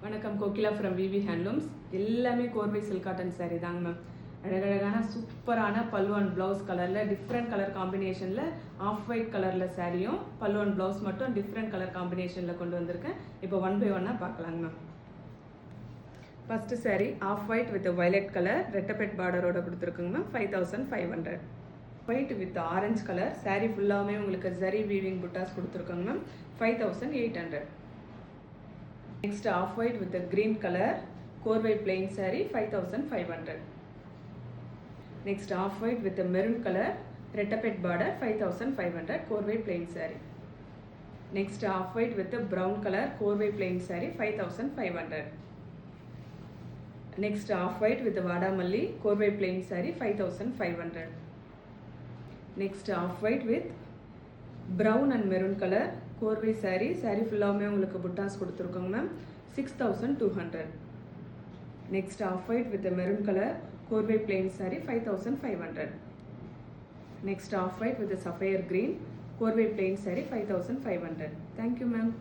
வணக்கம், Kokila from V V handlooms. எல்லாமே கோர்வை சில்க் காட்டன் சாரீ தாங்க மேம். அழகழகான சூப்பரான பல்லு அண்ட் ப்ளவுஸ் கலரில் டிஃப்ரெண்ட் கலர் காம்பினேஷனில் ஆஃப் ஒயிட் கலரில் சாரியும் பல்லு அண்ட் ப்ளவுஸ் மட்டும் டிஃப்ரெண்ட் கலர் காம்பினேஷனில் கொண்டு வந்திருக்கேன். இப்போ ஒன் பை ஒன்னாக பார்க்கலாங்க ma'am. First sari off white with violet colour ரெட்டப்பெட் பார்டரோட கொடுத்துருக்குங்க ma'am. 5500. White with orange colour sari ஃபுல்லாகவே உங்களுக்கு ஜரி வீவிங் புட்டாஸ் கொடுத்துருக்கோங்க ma'am. 5800. Next off white with a green color corway plain saree 5500. Next off white with a maroon color rettapet border 5500 corway plain saree. Next off white with a brown color corway plain saree 5500. Next off white with a vadamalli corway plain saree 5500. Next off white with brown and maroon color கோர்வை சாரீ ஃபுல்லாகவே உங்களுக்கு புட்டாஸ் கொடுத்துருக்கோங்க ma'am. 6200. Next off white with maroon colour கோர்வை plain sari 5500. Next off white with sapphire green கோர்வை plain sari 5500. Thank you ma'am.